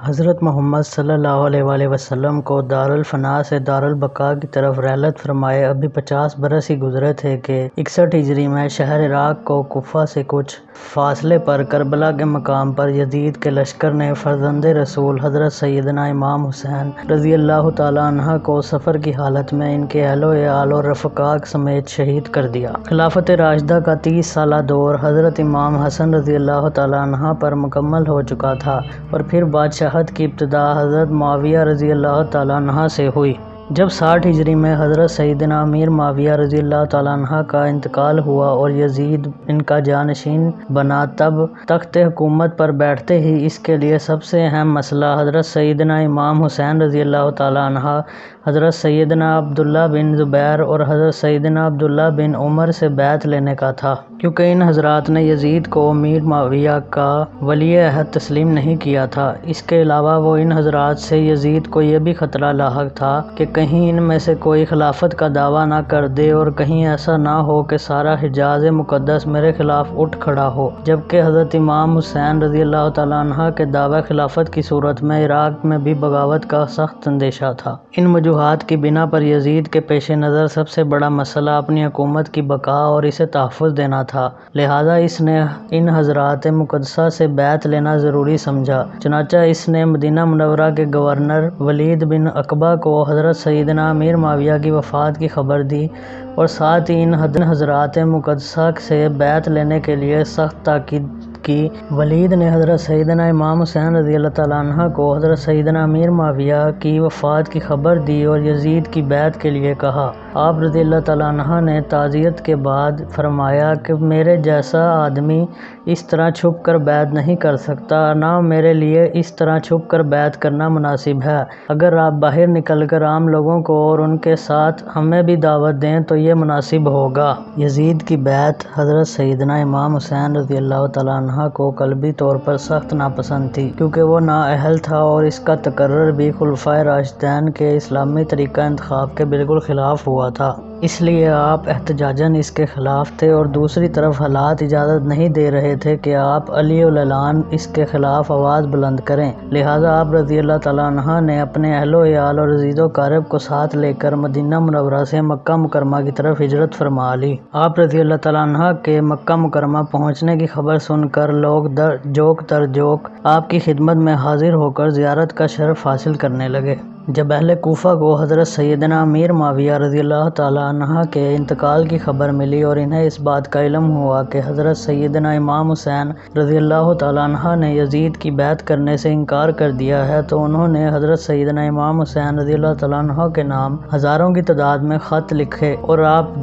حضرت محمد صلی اللہ علیہ وآلہ وسلم کو دارالفنا سے دارالبقاء کی طرف رحلت فرمائے ابھی 50 برس ہی گزرے تھے کہ 61 ہجری میں شہر عراق کو کوفہ سے کچھ فاصلے پر کربلا کے مقام پر یزید کے لشکر نے فرزند رسول حضرت سیدنا امام حسین رضی اللہ تعالیٰ عنہ کو سفر کی حالت میں ان کے اہل و عیال اور رفقاء سمیت شہید کر دیا۔ خلافت راشدہ کا 30 سالہ دور حضرت امام حسن رضی اللہ تعالیٰ عنہ پر مکمل ہو چکا تھا اور پھر بادشاہت کی ابتدا حضرت معاویہ رضی اللہ تعالیٰ عنہ سے ہوئی۔ جب 60 ہجری میں حضرت سیدنا امیر معاویہ رضی اللہ تعالیٰ عنہ کا انتقال ہوا اور یزید ان کا جانشین بنا، تب تخت حکومت پر بیٹھتے ہی اس کے لیے سب سے اہم مسئلہ حضرت سیدنا امام حسین رضی اللہ تعالیٰ عنہ، حضرت سیدنا عبداللہ بن زبیر اور حضرت سیدنا عبداللہ بن عمر سے بیعت لینے کا تھا، کیونکہ ان حضرات نے یزید کو امیر معاویہ کا ولی عہد تسلیم نہیں کیا تھا۔ اس کے علاوہ وہ ان حضرات سے یزید کو یہ بھی خطرہ لاحق تھا کہ کہیں ان میں سے کوئی خلافت کا دعویٰ نہ کر دے اور کہیں ایسا نہ ہو کہ سارا حجاز مقدس میرے خلاف اٹھ کھڑا ہو، جبکہ حضرت امام حسین رضی اللہ تعالیٰ عنہ کے دعوی خلافت کی صورت میں عراق میں بھی بغاوت کا سخت اندیشہ تھا۔ ان وجوہات کی بنا پر یزید کے پیش نظر سب سے بڑا مسئلہ اپنی حکومت کی بقا اور اسے تحفظ دینا تھا، لہذا اس نے ان حضرات مقدسہ سے بیعت لینا ضروری سمجھا۔ چنانچہ اس نے مدینہ منورہ کے گورنر ولید بن عقبہ کو حضرت سیدنا امیر معاویہ کی وفات کی خبر دی اور ساتھ ہی ان حضرات مقدسہ سے بیعت لینے کے لیے سخت تاکید کی۔ ولید نے حضرت سیدنا امام حسین رضی اللہ تعالیٰ عنہ کو حضرت سیدنا امیر معاویہ کی وفات کی خبر دی اور یزید کی بیعت کے لیے کہا۔ آپ رضی اللہ تعالیٰ عنہ نے تعزیت کے بعد فرمایا کہ میرے جیسا آدمی اس طرح چھپ کر بیعت نہیں کر سکتا، نہ میرے لیے اس طرح چھپ کر بیعت کرنا مناسب ہے۔ اگر آپ باہر نکل کر عام لوگوں کو اور ان کے ساتھ ہمیں بھی دعوت دیں تو یہ مناسب ہوگا۔ یزید کی بیعت حضرت سیدنا امام حسین رضی اللہ تعالیٰ عنہ کو قلبی طور پر سخت ناپسند تھی، کیونکہ وہ نااہل تھا اور اس کا تقرر بھی خلفائے راشدین کے اسلامی طریقہ انتخاب کے بالکل خلاف ہوا تھا۔ اس لیے آپ احتجاجاً اس کے خلاف تھے اور دوسری طرف حالات اجازت نہیں دے رہے تھے کہ آپ علی الاعلان اس کے خلاف آواز بلند کریں، لہٰذا آپ رضی اللہ تعالیٰ عنہ نے اپنے اہل و عیال اور عزیز و اقارب کو ساتھ لے کر مدینہ منورہ سے مکہ مکرمہ کی طرف ہجرت فرما لی۔ آپ رضی اللہ تعالیٰ عنہ کے مکہ مکرمہ پہنچنے کی خبر سن کر لوگ جوک در جوک آپ کی خدمت میں حاضر ہو کر زیارت کا شرف حاصل کرنے لگے۔ جب اہل کوفہ کو حضرت سیدنا امیر معاویہ رضی اللہ تعالیٰ عنہ کے انتقال کی خبر ملی اور انہیں اس بات کا علم ہوا کہ حضرت سیدنا امام حسین رضی اللہ تعالیٰ عنہ نے یزید کی بیعت کرنے سے انکار کر دیا ہے، تو انہوں نے حضرت سیدنا امام حسین رضی اللہ تعالیٰ عنہ کے نام ہزاروں کی تعداد میں خط لکھے اور آپ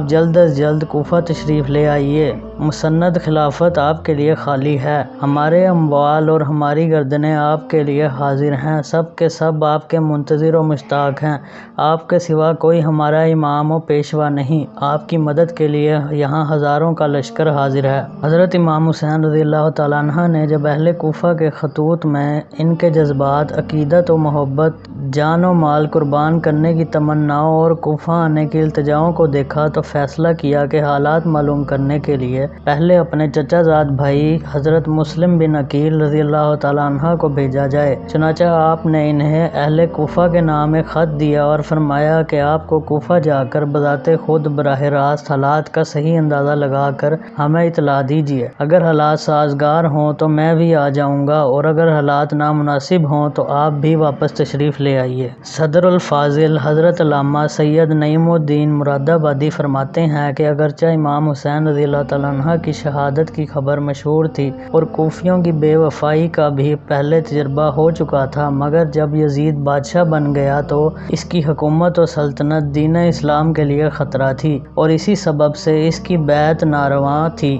جلد از جلد کوفہ تشریف لے آئیے، مسند خلافت آپ کے لیے خالی ہے، ہمارے اموال اور ہماری گردنیں آپ کے لیے حاضر ہیں، سب کے سب آپ کے منتظر و مشتاق ہیں، آپ کے سوا کوئی ہمارا امام و پیشوا نہیں، آپ کی مدد کے لیے یہاں ہزاروں کا لشکر حاضر ہے۔ حضرت امام حسین رضی اللہ تعالیٰ عنہ نے جب اہل کوفہ کے خطوط میں ان کے جذبات، عقیدت و محبت، جان و مال قربان کرنے کی تمناؤں اور کوفہ آنے کی التجاؤں کو دیکھا تو فیصلہ کیا کہ حالات معلوم کرنے کے لیے پہلے اپنے چچا زاد بھائی حضرت مسلم بن عقیل رضی اللہ تعالیٰ عنہ کو بھیجا جائے۔ چنانچہ آپ نے انہیں اہل کوفہ کے نام ایک خط دیا اور فرمایا کہ آپ کو کوفہ جا کر بذات خود براہ راست حالات کا صحیح اندازہ لگا کر ہمیں اطلاع دیجیے، اگر حالات سازگار ہوں تو میں بھی آ جاؤں گا اور اگر حالات نامناسب ہوں تو آپ بھی واپس تشریف لے آئیے۔ صدر الفاضل حضرت علامہ سید نعیم الدین مراد آبادی فرماتے ہیں کہ اگرچہ امام حسین رضی اللہ تعالیٰ عنہ کی شہادت کی خبر مشہور تھی اور کوفیوں کی بے وفائی کا بھی پہلے تجربہ ہو چکا تھا، مگر جب یزید بادشاہ بن گیا تو اس کی حکومت و سلطنت دین اسلام کے لیے خطرہ تھی اور اسی سبب سے اس کی بیعت ناروا تھی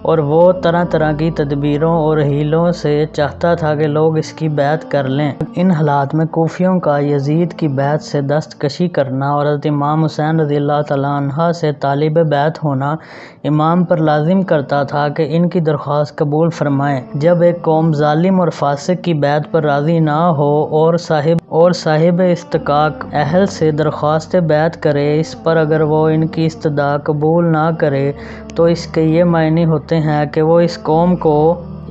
اور وہ طرح طرح کی تدبیروں اور حیلوں سے چاہتا تھا کہ لوگ اس کی بیعت کر لیں۔ ان حالات میں کوفیوں کا یزید کی بیعت سے دستکشی کرنا اور حضرت امام حسین رضی اللہ تعالیٰ عنہ سے طالب بیعت ہونا امام پر لازم کرتا تھا کہ ان کی درخواست قبول فرمائیں۔ جب ایک قوم ظالم اور فاسق کی بیعت پر راضی نہ ہو اور صاحب استحقاق اہل سے درخواست بیعت کرے، اس پر اگر وہ ان کی استدعا قبول نہ کرے تو اس کے یہ معنی ہوتے ہیں کہ وہ اس قوم کو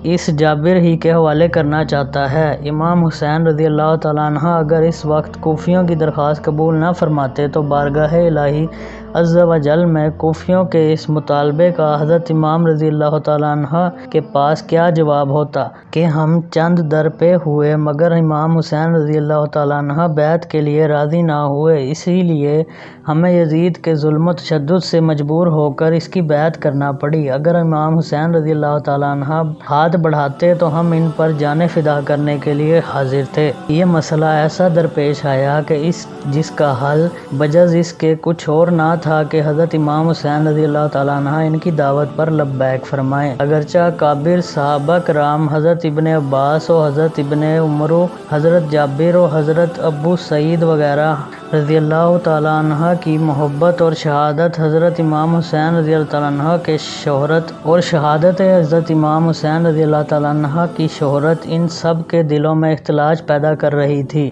اس جابر ہی کے حوالے کرنا چاہتا ہے۔ امام حسین رضی اللہ تعالیٰ عنہ اگر اس وقت کوفیوں کی درخواست قبول نہ فرماتے تو بارگاہ الہی عز و جل میں کوفیوں کے اس مطالبے کا حضرت امام رضی اللہ تعالیٰ عنہ کے پاس کیا جواب ہوتا کہ ہم چند در پہ ہوئے مگر امام حسین رضی اللہ تعالیٰ عنہ بیعت کے لیے راضی نہ ہوئے، اسی لیے ہمیں یزید کے ظلم و تشدد سے مجبور ہو کر اس کی بیعت کرنا پڑی۔ اگر امام حسین رضی اللہ تعالیٰ عنہ ہاتھ بڑھاتے تو ہم ان پر جانیں فدا کرنے کے لیے حاضر تھے۔ یہ مسئلہ ایسا درپیش آیا کہ جس کا حل بجز اس کے کچھ اور نہ تھا کہ حضرت امام حسین رضی اللہ تعالیٰ عنہ ان کی دعوت پر لبیک فرمائیں۔ اگرچہ کابر صحابہ کرام حضرت ابن عباس و حضرت ابن عمر و حضرت جابر و حضرت ابو سعید وغیرہ رضی اللہ تعالیٰ عنہ کی محبت اور شہادت حضرت امام حسین رضی اللہ تعالیٰ عنہ کے شہرت اور شہادت حضرت امام حسین رضی اللہ تعالیٰ عنہ کی شہرت ان سب کے دلوں میں اختلاج پیدا کر رہی تھی،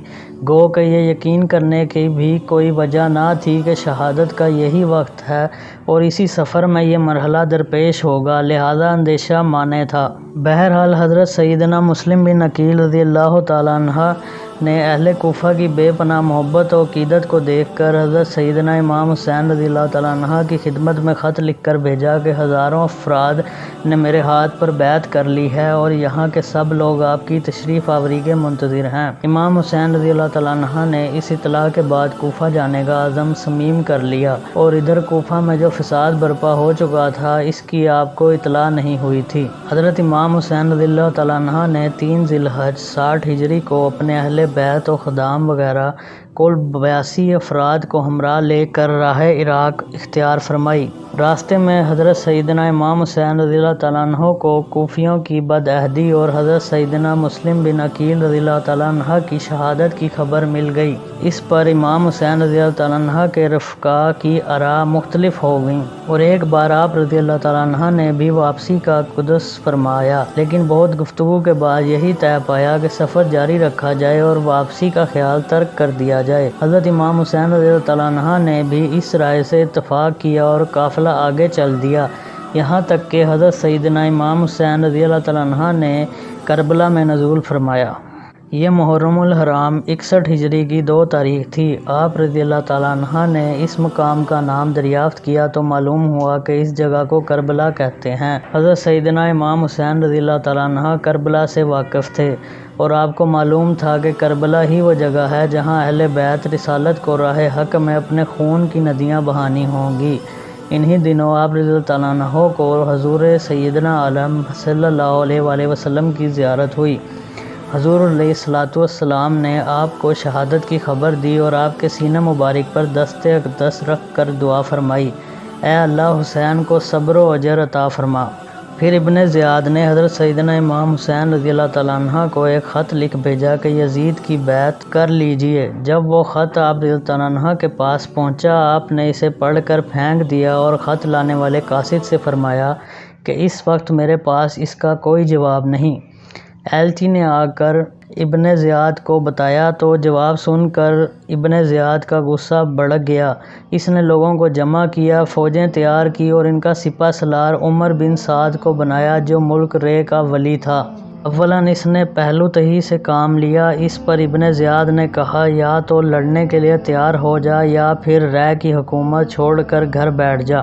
گو کہ یہ یقین کرنے کی بھی کوئی وجہ نہ تھی کہ شہادت کا یہی وقت ہے اور اسی سفر میں یہ مرحلہ درپیش ہوگا، لہذا اندیشہ مانے تھا۔ بہرحال حضرت سیدنا مسلم بن عقیل رضی اللہ تعالیٰ عنہ نے اہل کوفہ کی بے پناہ محبت و عقیدت کو دیکھ کر حضرت سیدنا امام حسین رضی اللہ تعالیٰ عنہ کی خدمت میں خط لکھ کر بھیجا کہ ہزاروں افراد نے میرے ہاتھ پر بیعت کر لی ہے اور یہاں کے سب لوگ آپ کی تشریف آوری کے منتظر ہیں۔ امام حسین رضی اللہ تعالیٰ عنہ نے اس اطلاع کے بعد کوفہ جانے کا عزم صمیم کر لیا اور ادھر کوفہ میں جو فساد برپا ہو چکا تھا اس کی آپ کو اطلاع نہیں ہوئی تھی۔ حضرت امام حسین رضی اللہ تعالیٰ عنہ نے 3 ذی الحج 60 ہجری کو اپنے اہل بیت و خدام وغیرہ کل 82 افراد کو ہمراہ لے کر راہ عراق اختیار فرمائی۔ راستے میں حضرت سیدنا امام حسین رضی اللہ تعالیٰ عنہ کو کوفیوں کی بدعہدی اور حضرت سیدنا مسلم بن عقیل رضی اللہ تعالیٰ عنہ کی شہادت کی خبر مل گئی۔ اس پر امام حسین رضی اللہ تعالیٰ عنہ کے رفقا کی آراء مختلف ہو گئیں اور ایک بار آپ رضی اللہ تعالیٰ عنہ نے بھی واپسی کا قصد فرمایا، لیکن بہت گفتگو کے بعد یہی طے پایا کہ سفر جاری رکھا جائے اور واپسی کا خیال ترک کر دیا جائے۔ حضرت امام حسین رضی اللہ تعالیٰ عنہ نے بھی اس رائے سے اتفاق کیا اور قافلہ آگے چل دیا، یہاں تک کہ حضرت سیدنا امام حسین رضی اللہ تعالیٰ عنہ نے کربلا میں نزول فرمایا۔ یہ محرم الحرام 61 ہجری کی 2 تاریخ تھی۔ آپ رضی اللہ تعالیٰ عنہ نے اس مقام کا نام دریافت کیا تو معلوم ہوا کہ اس جگہ کو کربلا کہتے ہیں۔ حضرت سیدنا امام حسین رضی اللہ تعالیٰ عنہ کربلا سے واقف تھے اور آپ کو معلوم تھا کہ کربلا ہی وہ جگہ ہے جہاں اہل بیت رسالت کو راہ حق میں اپنے خون کی ندیاں بہانی ہوں گی۔ انہی دنوں آپ رضی اللہ تعالیٰ عنہ کو حضور سیدنا عالم صلی اللہ علیہ وآلہ وسلم کی زیارت ہوئی۔ حضور علیہ الصلوۃ والسلام نے آپ کو شہادت کی خبر دی اور آپ کے سینہ مبارک پر دست اقدس رکھ کر دعا فرمائی، اے اللہ حسین کو صبر و اجر عطا فرما۔ پھر ابن زیاد نے حضرت سیدنا امام حسین رضی اللہ تعالیٰ عنہ کو ایک خط لکھ بھیجا کہ یزید کی بیعت کر لیجئے۔ جب وہ خط آپ رضی اللہ تعالیٰ عنہ کے پاس پہنچا آپ نے اسے پڑھ کر پھینک دیا اور خط لانے والے قاصد سے فرمایا کہ اس وقت میرے پاس اس کا کوئی جواب نہیں۔ ایلچی نے آ کر ابن زیاد کو بتایا تو جواب سن کر ابن زیاد کا غصہ بھڑک گیا۔ اس نے لوگوں کو جمع کیا، فوجیں تیار کی اور ان کا سپہ سالار عمر بن سعد کو بنایا جو ملک رے کا ولی تھا۔ اولاً اس نے پہلو تہی سے کام لیا۔ اس پر ابن زیاد نے کہا یا تو لڑنے کے لیے تیار ہو جا یا پھر رے کی حکومت چھوڑ کر گھر بیٹھ جا۔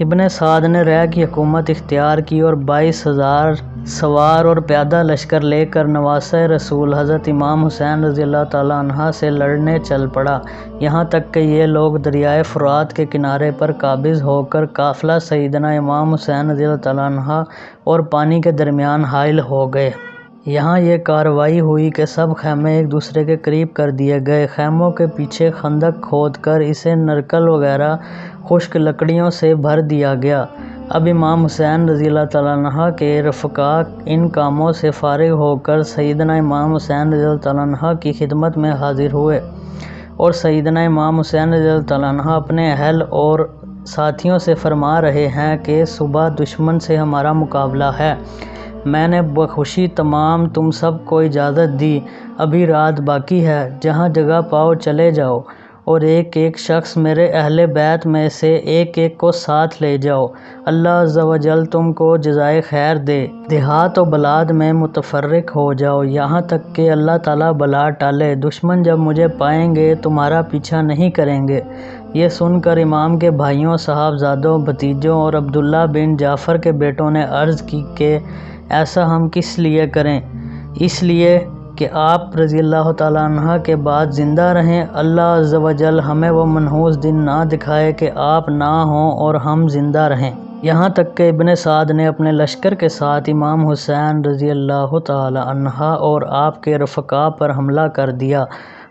ابن سعد نے رے کی حکومت اختیار کی اور 22,000 سوار اور پیادہ لشکر لے کر نواسہ رسول حضرت امام حسین رضی اللہ تعالیٰ عنہ سے لڑنے چل پڑا، یہاں تک کہ یہ لوگ دریائے فرات کے کنارے پر قابض ہو کر قافلہ سیدنا امام حسین رضی اللہ تعالیٰ عنہ اور پانی کے درمیان حائل ہو گئے۔ یہاں یہ کارروائی ہوئی کہ سب خیمے ایک دوسرے کے قریب کر دیے گئے، خیموں کے پیچھے خندق کھود کر اسے نرکل وغیرہ خشک لکڑیوں سے بھر دیا گیا۔ اب امام حسین رضی اللہ تعالیٰ عنہ کے رفقا ان کاموں سے فارغ ہو کر سیدنا امام حسین رضی اللہ تعالیٰ عنہ کی خدمت میں حاضر ہوئے اور سیدنا امام حسین رضی اللہ تعالیٰ عنہ اپنے اہل اور ساتھیوں سے فرما رہے ہیں کہ صبح دشمن سے ہمارا مقابلہ ہے۔ میں نے بخوشی تمام تم سب کو اجازت دی، ابھی رات باقی ہے، جہاں جگہ پاؤ چلے جاؤ اور ایک ایک شخص میرے اہل بیت میں سے ایک ایک کو ساتھ لے جاؤ۔ اللہ عز و جل تم کو جزائے خیر دے۔ دیہات و بلاد میں متفرق ہو جاؤ یہاں تک کہ اللہ تعالیٰ بلا ٹالے۔ دشمن جب مجھے پائیں گے تمہارا پیچھا نہیں کریں گے۔ یہ سن کر امام کے بھائیوں، صاحبزادوں، بھتیجوں اور عبداللہ بن جعفر کے بیٹوں نے عرض کی کہ ایسا ہم کس لیے کریں؟ اس لیے کہ آپ رضی اللہ تعالیٰ عنہ کے بعد زندہ رہیں۔ اللہ عز و جل ہمیں وہ منحوس دن نہ دکھائے کہ آپ نہ ہوں اور ہم زندہ رہیں۔ یہاں تک کہ ابن سعد نے اپنے لشکر کے ساتھ امام حسین رضی اللہ تعالیٰ عنہ اور آپ کے رفقاء پر حملہ کر دیا۔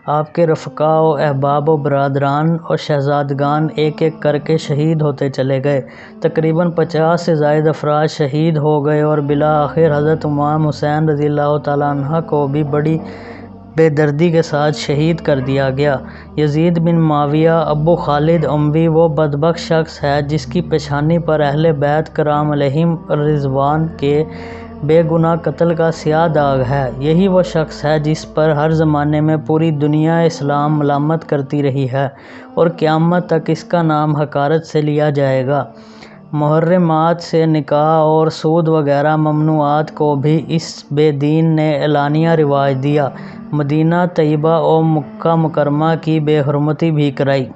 آپ کے رفقاء و احباب و برادران اور شہزادگان ایک ایک کر کے شہید ہوتے چلے گئے۔ تقریباً 50 سے زائد افراد شہید ہو گئے اور بالآخر حضرت امام حسین رضی اللہ تعالیٰ عنہ کو بھی بڑی بے دردی کے ساتھ شہید کر دیا گیا۔ یزید بن معاویہ ابو خالد اموی وہ بدبخت شخص ہے جس کی پیشانی پر اہل بیت کرام علیہم الرضوان کے بے گناہ قتل کا سیاہ داغ ہے۔ یہی وہ شخص ہے جس پر ہر زمانے میں پوری دنیا اسلام ملامت کرتی رہی ہے اور قیامت تک اس کا نام حقارت سے لیا جائے گا۔ محرمات سے نکاح اور سود وغیرہ ممنوعات کو بھی اس بے دین نے اعلانیہ رواج دیا۔ مدینہ طیبہ اور مکہ مکرمہ کی بے حرمتی بھی کرائی۔